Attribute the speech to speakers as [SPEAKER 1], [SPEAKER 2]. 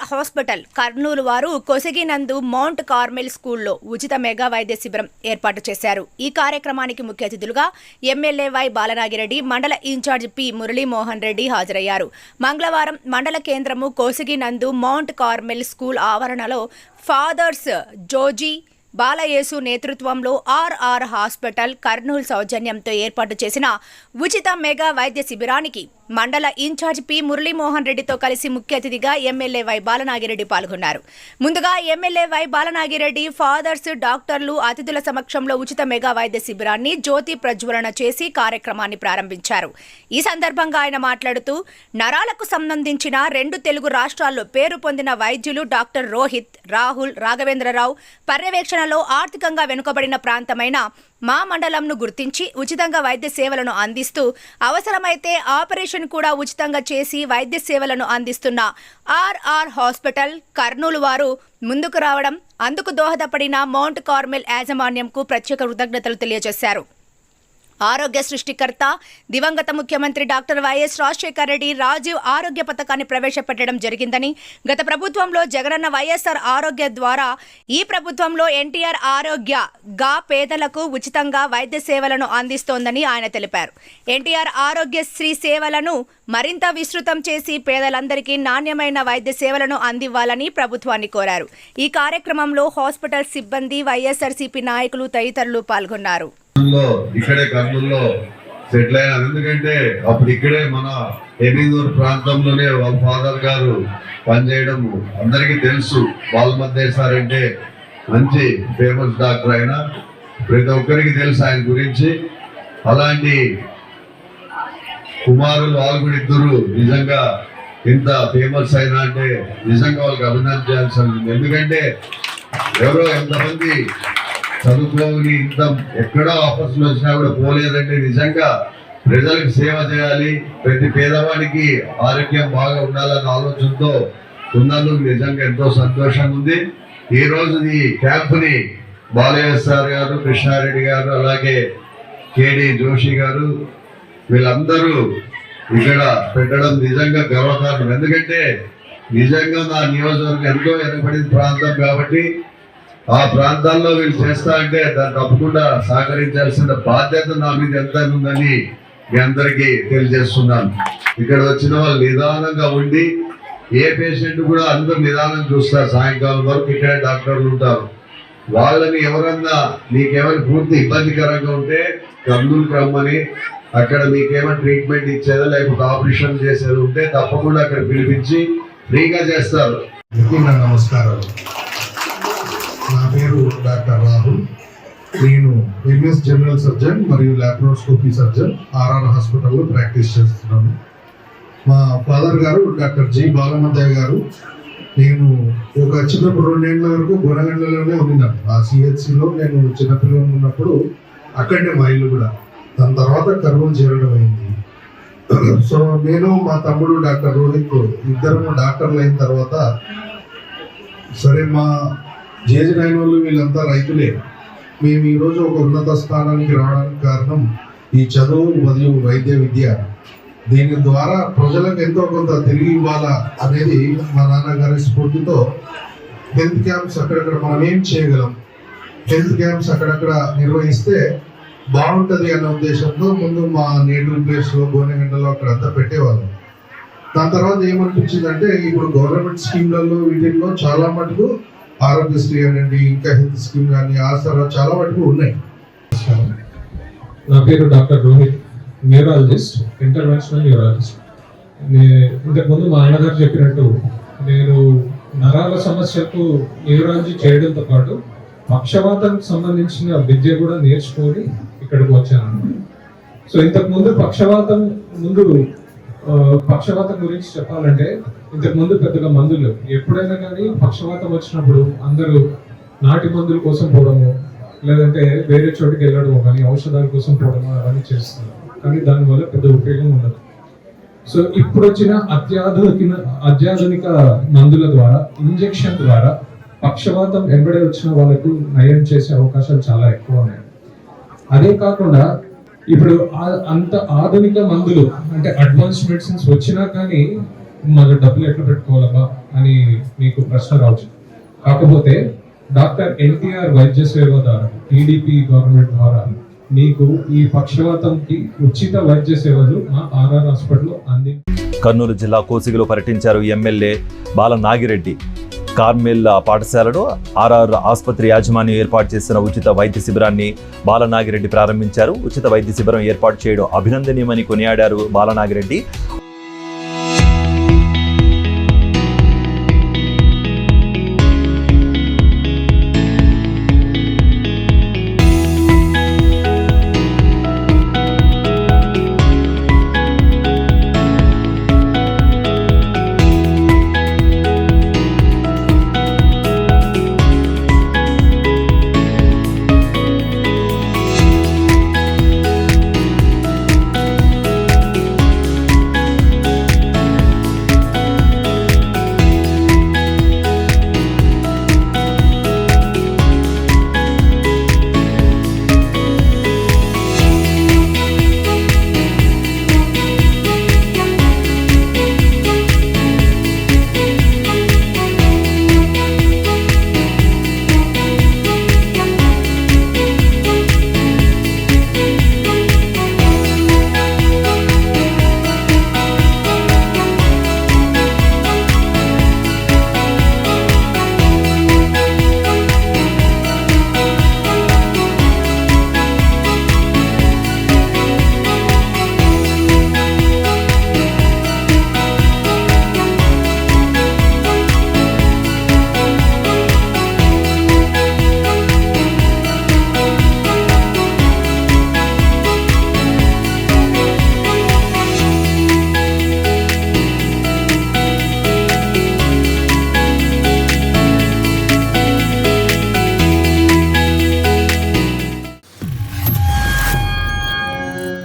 [SPEAKER 1] Hospital Kurnool వారు కొసగినందు mount Carmel స్కూల్లో ఉచిత మెగా వైద్య శిబిరం ఏర్పాటు చేశారు. ఈ కార్యక్రమానికి ముఖ్య అతిథులుగా ఎమ్మెల్యే వై బాలనాగిరెడ్డి, మండల ఇన్ఛార్జ్ పి మురళీమోహన్ రెడ్డి హాజరయ్యారు. మంగళవారం మండల కేంద్రము కొసగినందు మౌంట్ కార్మెల్ స్కూల్ ఆవరణలో ఫాదర్స్ జోజీ బాలయేసు నేతృత్వంలో ఆర్ఆర్ హాస్పిటల్ కర్నూలు సౌజన్యంతో ఏర్పాటు చేసిన ఉచిత మెగా వైద్య శిబిరానికి మండల ఇన్ఛార్జ్ పి మురళీమోహన్ రెడ్డితో కలిసి ముఖ్య అతిథిగా ఎమ్మెల్యే వై బాలనాగిరెడ్డి పాల్గొన్నారు. ముందుగా ఎమ్మెల్యే వై బాలనాగిరెడ్డి ఫాదర్స్, డాక్టర్లు, అతిథుల సమక్షంలో ఉచిత మెగా వైద్య శిబిరాన్ని జ్యోతి ప్రజ్వలన చేసి కార్యక్రమాన్ని ప్రారంభించారు. ఈ సందర్భంగా ఆయన మాట్లాడుతూ నరాలకు సంబంధించిన 2 తెలుగు రాష్ట్రాల్లో పేరు పొందిన వైద్యులు డాక్టర్ రోహిత్, రాహుల్, రాఘవేంద్రరావు పర్యవేక్షణలో ఆర్థికంగా వెనుకబడిన ప్రాంతమైన మా మండలంను గుర్తించి ఉచితంగా వైద్య సేవలను అందిస్తూ అవసరమైతే ఆపరేషన్ కూడా ఉచితంగా చేసి వైద్య సేవలను అందిస్తున్న ఆర్ఆర్ హాస్పిటల్ కర్నూలు వారు ముందుకు రావడం, అందుకు దోహదపడిన మౌంట్ కార్మెల్ యాజమాన్యంకు ప్రత్యేక కృతజ్ఞతలు తెలియజేశారు. ఆరోగ్య సృష్టికర్త దివంగత ముఖ్యమంత్రి డాక్టర్ వైఎస్ రాజశేఖర రెడ్డి రాజీవ్ ఆరోగ్య పథకాన్ని ప్రవేశపెట్టడం జరిగిందని, గత ప్రభుత్వంలో జగనన్న వైఎస్ఆర్ ఆరోగ్య ద్వారా ఈ ప్రభుత్వంలో ఎన్టీఆర్ ఆరోగ్య గా పేదలకు ఉచితంగా వైద్య సేవలను అందిస్తోందని ఆయన తెలిపారు. ఎన్టీఆర్ ఆరోగ్యశ్రీ సేవలను మరింత విస్తృతం చేసి పేదలందరికీ నాణ్యమైన వైద్య సేవలను అందివ్వాలని ప్రభుత్వాన్ని కోరారు. ఈ కార్యక్రమంలో హాస్పిటల్ సిబ్బంది, వైఎస్ఆర్సీపీ నాయకులు తదితరులు పాల్గొన్నారు.
[SPEAKER 2] ఇక్కడే కర్నూలులో సెటిల్ అయినా, ఎందుకంటే అప్పుడు ఇక్కడే మన ఎనిదూరు ప్రాంతంలోనే వాళ్ళ ఫాదర్ గారు పనిచేయడం అందరికీ తెలుసు. వాళ్ళ మధ్య సార్ అంటే మంచి ఫేమస్ డాక్టర్ అయినా ప్రతి ఒక్కరికి తెలుసు ఆయన గురించి. అలాంటి కుమారులు వాళ్ళు కూడా ఇద్దరు నిజంగా ఇంత ఫేమస్ అయినా అంటే నిజంగా వాళ్ళకి అభినందించాల్సి ఉంది. ఎందుకంటే ఎవరో ఎంతమంది చదువుకోని ఇంత ఎక్కడో ఆఫర్స్లు వచ్చినా కూడా పోలేదంటే నిజంగా ప్రజలకు సేవ చేయాలి, ప్రతి పేదవాడికి ఆరోగ్యం బాగా ఉండాలన్న ఆలోచనతో ఉన్నందుకు నిజంగా ఎంతో సంతోషంగా ఉంది. ఈ రోజు ఈ క్యాంపుని బాలయ్య సార్ గారు, కృష్ణారెడ్డి గారు, అలాగే కేడి జోషి గారు వీళ్ళందరూ ఇక్కడ పెట్టడం నిజంగా గర్వకారణం. ఎందుకంటే నిజంగా నా నియోజకవర్గం ఎంతో వెనుకబడిన ప్రాంతం కాబట్టి ఆ ప్రాంతాల్లో వీళ్ళు చేస్తా అంటే దాన్ని తప్పకుండా సహకరించాల్సిన బాధ్యత నా మీద ఎంత ఉందని మీ అందరికీ తెలియజేస్తున్నాను. ఇక్కడ వచ్చిన వాళ్ళు నిదానంగా ఉండి, ఏ పేషెంట్ కూడా అందరూ నిదానం చూస్తారు. సాయంకాలం వరకు ఇక్కడే డాక్టర్లు ఉంటారు. వాళ్ళని ఎవరన్నా మీకేమైనా పూర్తి ఇబ్బందికరంగా ఉంటే కర్నూలుకి రమ్మని, అక్కడ మీకేమైనా ట్రీట్మెంట్ ఇచ్చేదో లేకపోతే ఆపరేషన్ చేసేది ఉంటే తప్పకుండా అక్కడ పిలిపించి ఫ్రీగా చేస్తారు.
[SPEAKER 3] నమస్కారాలు. నా పేరు డాక్టర్ రాహుల్. నేను ఎంఎస్ జనరల్ సర్జన్ మరియు లాప్రోస్కోపీ సర్జన్ ఆర్ఆర్ హాస్పిటల్లో ప్రాక్టీస్ చేస్తున్నాను. మా ఫాదర్ గారు డాక్టర్ జి బాలమద్దయ్య గారు. నేను ఒక చిన్నప్పుడు 2 ఏళ్ల వరకు గొనగండ్లలోనే ఉన్నాను. ఆ సిహెచ్సిలో నేను చిన్నపిల్లలు ఉన్నప్పుడు అక్కడనే మా ఇల్లు కూడా. దాని తర్వాత కర్నూలు చేరడం అయింది. సో నేను మా తమ్ముడు డాక్టర్ రోహిత్ ఇద్దరు డాక్టర్లు అయిన తర్వాత, సరే మా జేజనైన వాళ్ళు వీళ్ళంతా రైతులే, మేము ఈరోజు ఒక ఉన్నత స్థానానికి రావడానికి కారణం ఈ చదువు మరియు వైద్య విద్య. దీని ద్వారా ప్రజలకు ఎంతో కొంత తిరిగి ఇవ్వాలా అనేది మా నాన్నగారి స్ఫూర్తితో హెల్త్ క్యాంప్స్ అక్కడక్కడ మనం ఏం చేయగలం, హెల్త్ క్యాంప్స్ అక్కడక్కడ నిర్వహిస్తే బాగుంటుంది అన్న ఉద్దేశంతో ముందు మా నేటివ్ ప్లేస్లో గోనెగండలో అక్కడంతా పెట్టేవాళ్ళం. దాని తర్వాత ఏమనిపించిందంటే ఇప్పుడు గవర్నమెంట్ స్కీమ్లలో వీటిల్లో చాలా మటుకు ఆరోగ్యశ్రీ అనండి, ఇంకా హెల్త్ స్కీమ్ కానీ ఆసరా చాలా మటుకు ఉన్నాయి.
[SPEAKER 4] నా పేరు doctor Rohit, neurologist, interventional neurologist. ఇంతకుముందు మా అన్నగారు చెప్పినట్టు నేను నరాల సమస్యకు న్యూరాలజీ చేయడంతో పాటు పక్షవాతానికి సంబంధించిన విద్య కూడా నేర్చుకొని ఇక్కడికి వచ్చాను. సో ఇంతకుముందు పక్షవాతం గురించి చెప్పాలంటే ఇంతకుముందు పెద్దగా మందులు, ఎప్పుడైనా కానీ పక్షవాతం వచ్చినప్పుడు అందరూ నాటి మందుల కోసం పోవడము, లేదంటే వేరే చోటుకి వెళ్ళడము, కానీ ఔషధాల కోసం పోవడము అవన్నీ చేస్తున్నారు. కానీ దానివల్ల పెద్ద ఉపయోగం ఉండదు. సో ఇప్పుడు వచ్చిన అత్యాధునిక మందుల ద్వారా, ఇంజెక్షన్ ద్వారా పక్షవాతం ఎంబడే వచ్చిన వాళ్ళకు నయం చేసే అవకాశాలు చాలా ఎక్కువ ఉన్నాయి. అదే కాకుండా ఇప్పుడు అంత ఆధునిక మందులు అంటే అడ్వాన్స్ మెడిసిన్స్ వచ్చినా కానీ మాకు డబ్బులు ఎట్లా పెట్టుకోవాలబ్బా అని మీకు ప్రశ్న రావచ్చు. కాకపోతే డాక్టర్ ఎన్టీఆర్ వైద్య సేవ ద్వారా టీడీపీ గవర్నమెంట్ ద్వారా మీకు ఈ పక్షవాతంకి ఉచిత వైద్య సేవలు మా ఆర్ఆర్ హాస్పిటల్లో
[SPEAKER 5] కర్నూలు జిల్లా కోసిగిలో పర్యటించారు ఎమ్మెల్యే బాల నాగిరెడ్డి. కార్మెల్ పాఠశాలలో ఆర్ఆర్ ఆసుపత్రి యాజమాన్యం ఏర్పాటు చేసిన ఉచిత వైద్య శిబిరాన్ని బాలనాగిరెడ్డి ప్రారంభించారు. ఉచిత వైద్య శిబిరం ఏర్పాటు చేయడం అభినందనీయమని కొనియాడారు బాలనాగిరెడ్డి.